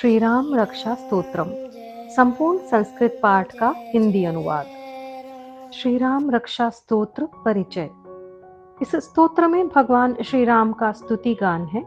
श्री राम रक्षा स्तोत्रम संपूर्ण संस्कृत पाठ का हिंदी अनुवाद। श्री राम रक्षा स्तोत्र परिचय। इस स्तोत्र में भगवान श्री राम का स्तुति गान है।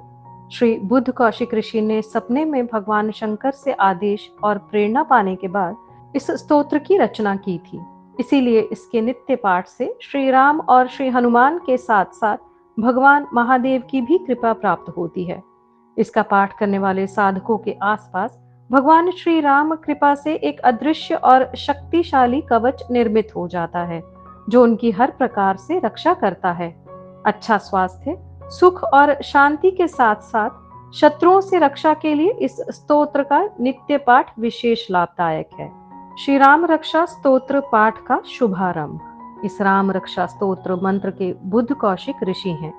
श्री बुद्ध कौशिक ऋषि ने सपने में भगवान शंकर से आदेश और प्रेरणा पाने के बाद इस स्तोत्र की रचना की थी। इसीलिए इसके नित्य पाठ से श्री राम और श्री हनुमान के साथ साथ भगवान महादेव की भी कृपा प्राप्त होती है। इसका पाठ करने वाले साधकों के आसपास भगवान श्री राम कृपा से एक अदृश्य और शक्तिशाली कवच निर्मित हो जाता है, जो उनकी हर प्रकार से रक्षा करता है। अच्छा स्वास्थ्य, सुख और शांति के साथ साथ शत्रुओं से रक्षा के लिए इस स्तोत्र का नित्य पाठ विशेष लाभदायक है। श्री राम रक्षा स्तोत्र पाठ का शुभारंभ। इस राम रक्षा स्तोत्र मंत्र के बुद्ध कौशिक ऋषि हैं।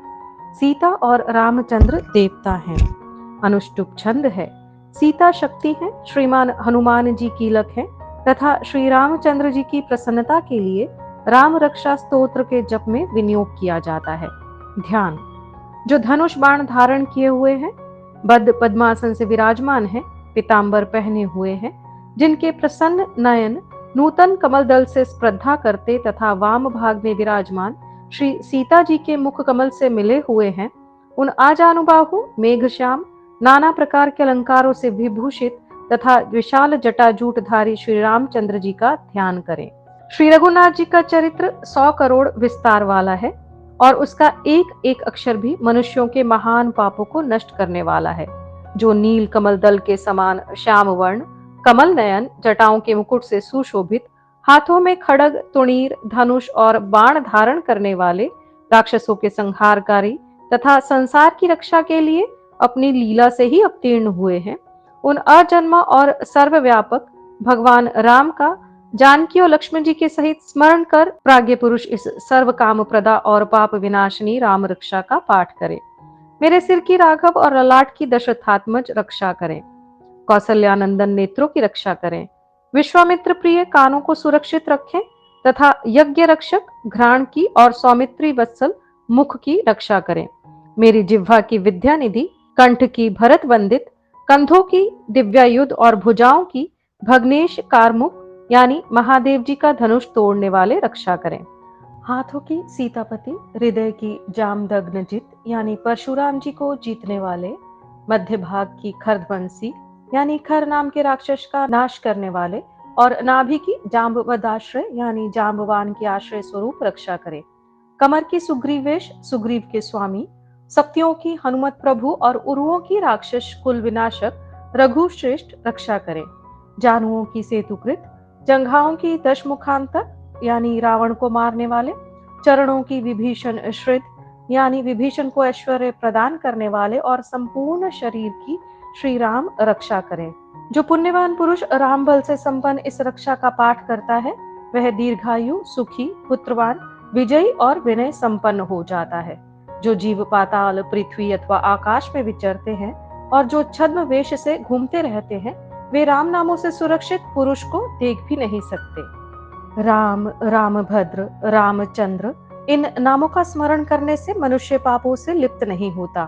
सीता और रामचंद्र देवता हैं। अनुष्टुप छंद है। सीता शक्ति है, श्रीमान हनुमान जी कीलक है तथा श्री रामचंद्र जी की प्रसन्नता के लिए राम रक्षा स्तोत्र के जप में विनियोग किया जाता है। ध्यान। जो धनुष बाण धारण किए हुए हैं, बद्ध पद्मासन से विराजमान है, पीतांबर पहने हुए हैं, जिनके प्रसन्न नयन नूतन कमल दल से स्पर्धा करते तथा वाम भाग में विराजमान श्री सीता जी के मुख कमल से मिले हुए हैं, उन आजानुबाहु मेघश्याम नाना प्रकार के अलंकारों से विभूषित तथा विशाल जटाजूटधारी श्री रामचंद्र जी का ध्यान करें। श्री रघुनाथ जी का चरित्र 100 करोड़ विस्तार वाला है और उसका एक एक अक्षर भी मनुष्यों के महान पापों को नष्ट करने वाला है। जो नील कमल दल के समान श्याम वर्ण, कमल नयन, जटाओं के मुकुट से सुशोभित, हाथों में खड्ग, तुणीर, धनुष और बाण धारण करने वाले, राक्षसों के संहारकारी तथा संसार की रक्षा के लिए अपनी लीला से ही अवतीर्ण हुए हैं, उन अजन्मा और सर्वव्यापक भगवान राम का जानकी और लक्ष्मण जी के सहित स्मरण कर प्राज्ञ पुरुष इस सर्व काम प्रदा और पाप विनाशिनी राम रक्षा का पाठ करें। मेरे सिर की राघव और ललाट की दशरथात्मज रक्षा करें। कौशल्यानंदन नेत्रों की रक्षा करें। विश्वामित्र प्रिय कानों को सुरक्षित रखें तथा यज्ञ रक्षक घ्राण की और सौमित्री वत्सल मुख की रक्षा करें। मेरी जिह्वा की विद्या निधि, कंठ की भरत वंदित, कंधों की दिव्यायुध और भुजाओं की भग्नेश कारमुख यानी महादेव जी का धनुष तोड़ने वाले रक्षा करें। हाथों की सीतापति, हृदय की जामदग्न जित यानी परशुराम जी को जीतने वाले, मध्य भाग की खरध्वंसी यानी खर नाम के राक्षस का नाश करने वाले और नाभि की जाम्बवदाश्रय यानी जाम्बवान के आश्रय स्वरूप रक्षा करें। कमर की सुग्रीवेश, सुग्रीव के स्वामी, सप्तियों की हनुमत प्रभु और उरुओं की राक्षस कुल विनाशक रघु श्रेष्ठ रक्षा करें। जानुओं की सेतुकृत, जंघाओं की दशमुखांतक यानी रावण को मारने वाले, चरणों की विभीषण श्रित यानी विभीषण को ऐश्वर्य प्रदान करने वाले और संपूर्ण शरीर की श्री राम रक्षा करें। जो पुण्यवान पुरुष राम बल से संपन्न इस रक्षा का पाठ करता है, वह दीर्घायु, सुखी, पुत्रवान, विजयी और विनय संपन्न हो जाता है। जो जीव पाताल, पृथ्वी अथवा आकाश में विचरते हैं और जो छद्म वेश से घूमते रहते हैं, वे राम नामों से सुरक्षित पुरुष को देख भी नहीं सकते। राम, रामभद्र, रामचंद्र इन नामों का स्मरण करने से मनुष्य पापों से लिप्त नहीं होता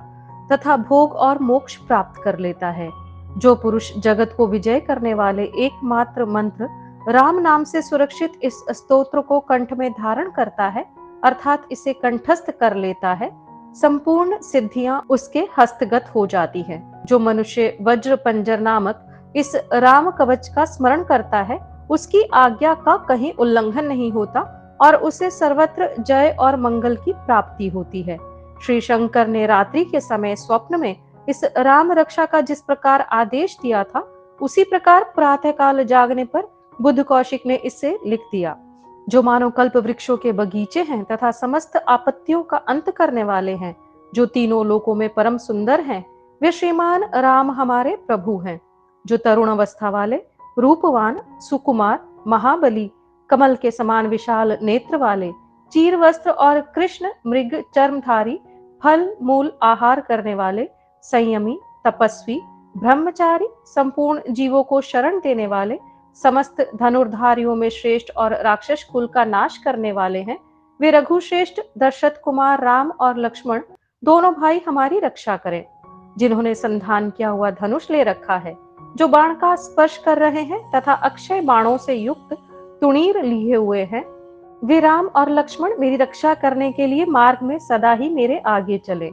तथा भोग और मोक्ष प्राप्त कर लेता है। जो पुरुष जगत को विजय करने वाले एकमात्र मंत्र राम नाम से सुरक्षित इस स्तोत्र को कंठ में धारण करता है, अर्थात इसे कंठस्थ कर लेता है, संपूर्ण सिद्धियां उसके हस्तगत हो जाती है। जो मनुष्य वज्र पंजर नामक इस राम कवच का स्मरण करता है, उसकी आज्ञा का कहीं उल्लंघन नहीं होता और उसे सर्वत्र जय और मंगल की प्राप्ति होती है। श्री शंकर ने रात्रि के समय स्वप्न में इस राम रक्षा का जिस प्रकार आदेश दिया था, उसी प्रकार प्रातः काल जागने पर बुद्ध कौशिक ने इसे लिख दिया। जो मानो कल्प वृक्षों के बगीचे हैं तथा समस्त आपत्तियों का अंत करने वाले हैं, जो तीनों लोकों में परम सुंदर हैं, वे श्रीमान राम हमारे प्रभु हैं। जो तरुण अवस्था वाले, रूपवान, सुकुमार, महाबली, कमल के समान विशाल नेत्र वाले, चीर वस्त्र और कृष्ण मृग चर्मधारी, फल मूल आहार करने वाले, संयमी, तपस्वी, ब्रह्मचारी, संपूर्ण जीवों को शरण देने वाले, समस्त धनुर्धारियों में श्रेष्ठ और राक्षस कुल का नाश करने वाले हैं, वे रघुश्रेष्ठ दशरथ कुमार राम और लक्ष्मण दोनों भाई हमारी रक्षा करें। जिन्होंने संधान किया हुआ धनुष ले रखा है, जो बाण का स्पर्श कर रहे हैं तथा अक्षय बाणों से युक्त तुणीर लिए हुए हैं, वे राम और लक्ष्मण मेरी रक्षा करने के लिए मार्ग में सदा ही मेरे आगे चले।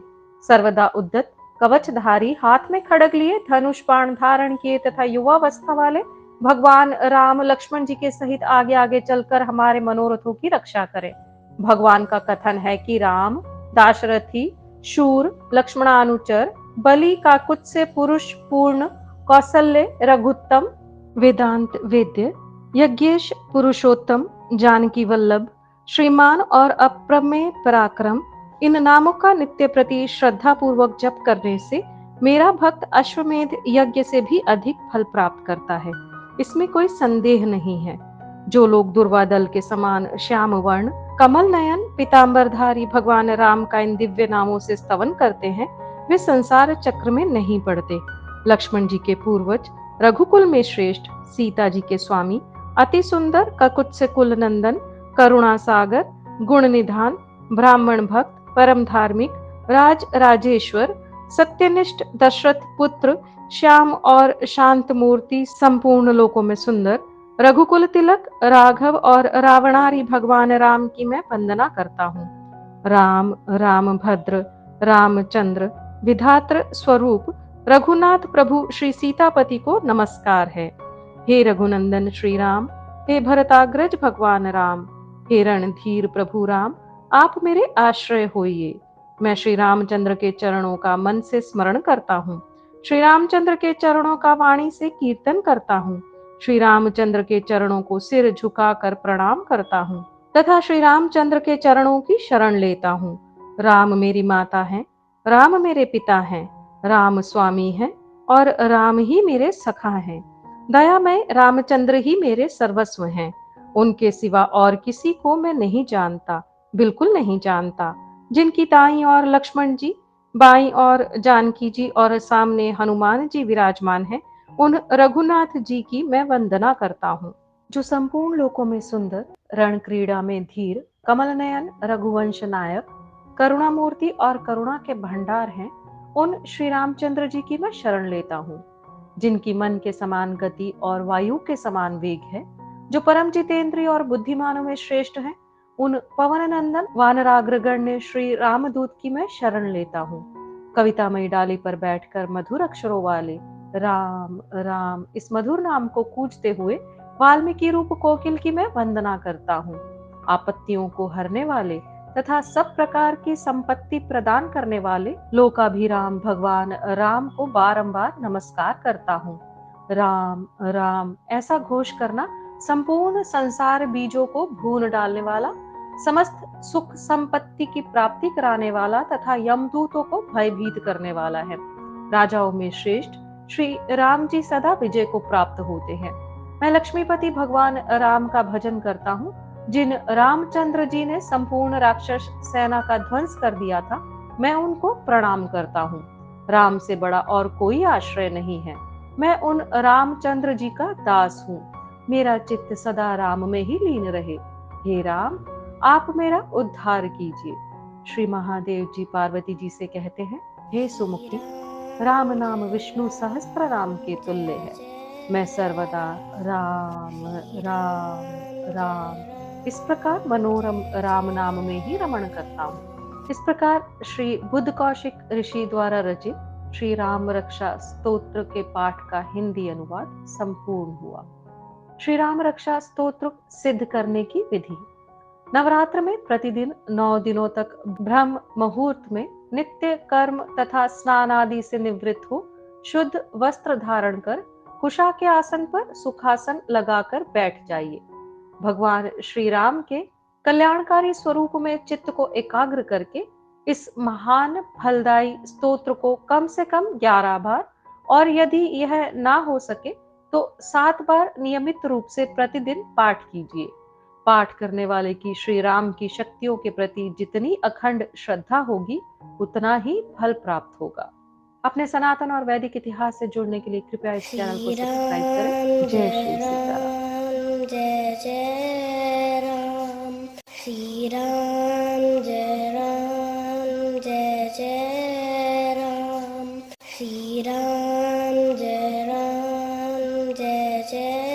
सर्वदा उद्यत कवचधारी, हाथ में खड़ग लिए, धनुष बाण धारण किए तथा युवावस्था वाले भगवान राम लक्ष्मण जी के सहित आगे आगे चलकर हमारे मनोरथों की रक्षा करें। भगवान का कथन है कि राम दाशरथी, शूर, लक्ष्मणानुचर, बलि काकुत्स से पुरुष पूर्ण, कौशल्य रघुत्तम, वेदांत वेद्य, यज्ञेश पुरुषोत्तम, जानकी वल्लभ, श्रीमान और अप्रमेय पराक्रम, इन नामों का नित्य प्रति श्रद्धा पूर्वक जप करने से मेरा भक्त अश्वमेध यज्ञ से भी अधिक फल प्राप्त करता है, इसमें कोई संदेह नहीं है। जो लोग दुर्वादल के समान श्याम वर्ण, कमल नयन, पीतांबरधारी भगवान राम का इन दिव्य नामों से स्तवन करते हैं, वे संसार चक्र में नहीं पड़ते। लक्ष्मण जी के पूर्वज, रघुकुल में श्रेष्ठ, सीता जी के स्वामी, अति सुंदर, ककुत्स कुल नंदन, करुणा सागर, गुण निधान, ब्राह्मण भक्त, परम धार्मिक, राज राजेश्वर, सत्यनिष्ठ, दशरथ पुत्र, श्याम और शांत मूर्ति, संपूर्ण लोकों में सुंदर, रघुकुल तिलक, राघव और रावणारी भगवान राम की मैं वंदना करता हूँ। राम, राम भद्र, रामचंद्र, विधात्र स्वरूप रघुनाथ प्रभु श्री सीतापति को नमस्कार है। हे रघुनंदन श्री राम, हे भरताग्रज भगवान राम, हे रणधीर प्रभु राम, आप मेरे आश्रय होइए। मैं श्री रामचंद्र के चरणों का मन से स्मरण करता हूँ, श्री रामचंद्र के चरणों का वाणी से कीर्तन करता हूँ, श्री रामचंद्र के चरणों को सिर झुकाकर प्रणाम करता हूँ तथा श्री रामचंद्र के चरणों की शरण लेता हूँ। राम मेरी माता है, राम मेरे पिता हैं, राम स्वामी है और राम ही मेरे सखा हैं। दयामय रामचंद्र ही मेरे सर्वस्व हैं। उनके सिवा और किसी को मैं नहीं जानता, बिल्कुल नहीं जानता। जिनकी दाईं और लक्ष्मण जी, बाईं और जानकी जी और सामने हनुमान जी विराजमान हैं, उन रघुनाथ जी की मैं वंदना करता हूँ। जो संपूर्ण लोकों में सुंदर, रण क्रीड़ा में धीर, कमल नयन, रघुवंश नायक, करुणा मूर्ति और करुणा के भंडार हैं, उन श्री रामचंद्र जी की मैं शरण लेता हूँ। जिनकी मन के समान गति और वायु के समान वेग है, जो परम जितेंद्रिय और बुद्धिमानों में श्रेष्ठ हैं, उन पवन नंदन वानराग्रगण्य श्री रामदूत की मैं शरण लेता हूँ। कवितामयी डाली पर बैठकर मधुर अक्षरों वाले राम राम इस मधुर नाम को कूजते हुए वाल्मीकि रूप कोकिल की मैं वंदना करता हूँ। आपत्तियों को हरने वाले तथा सब प्रकार की संपत्ति प्रदान करने वाले लोकाभिराम भगवान राम को बारंबार नमस्कार करता हूँ। राम राम ऐसा घोष करना संपूर्ण संसार बीजों को भून डालने वाला, समस्त सुख संपत्ति की प्राप्ति कराने वाला तथा यमदूतों को भयभीत करने वाला है। राजाओं में श्रेष्ठ श्री राम जी सदा विजय को प्राप्त होते हैं। मैं लक्ष्मीपति भगवान राम का भजन करता हूँ। जिन रामचंद्र जी ने संपूर्ण राक्षस सेना का ध्वंस कर दिया था, मैं उनको प्रणाम करता हूँ। राम से बड़ा और कोई आश्रय नहीं है। मैं उन रामचंद्र जी का दास हूँ। मेरा चित्त सदा राम में ही लीन रहे। हे राम, आप मेरा उद्धार कीजिए। श्री महादेव जी पार्वती जी से कहते हैं, हे सुमुखी, राम नाम विष्णु सहस्त्र राम के तुल्य है। मैं सर्वदा राम राम राम इस प्रकार मनोरम राम नाम में ही रमण करता हूँ। इस प्रकार श्री बुद्ध कौशिक ऋषि द्वारा रचित श्री राम रक्षा स्तोत्र के पाठ का हिंदी अनुवाद संपूर्ण हुआ। श्री राम रक्षा स्तोत्र सिद्ध करने की विधि। नवरात्र में प्रतिदिन 9 दिनों तक ब्रह्म मुहूर्त में नित्य कर्म तथा स्नान आदि से निवृत्त हो शुद्ध वस्त्र धारण कर कुशा के आसन पर सुखासन लगाकर बैठ जाइए। भगवान श्री राम के कल्याणकारी स्वरूप में चित्त को एकाग्र करके इस महान फलदायी स्तोत्र को कम से कम 11 बार और यदि यह ना हो सके तो 7 बार नियमित रूप से प्रतिदिन पाठ कीजिए। पाठ करने वाले की श्री राम की शक्तियों के प्रति जितनी अखंड श्रद्धा होगी, उतना ही फल प्राप्त होगा। अपने सनातन और वैदिक इतिहास से जुड़ने के लिए कृपया इस चैनल को सब्सक्राइब करें। जय श्री सीताराम। जय जय राम, श्री राम जय राम, जय जय राम, श्री राम जय राम। जय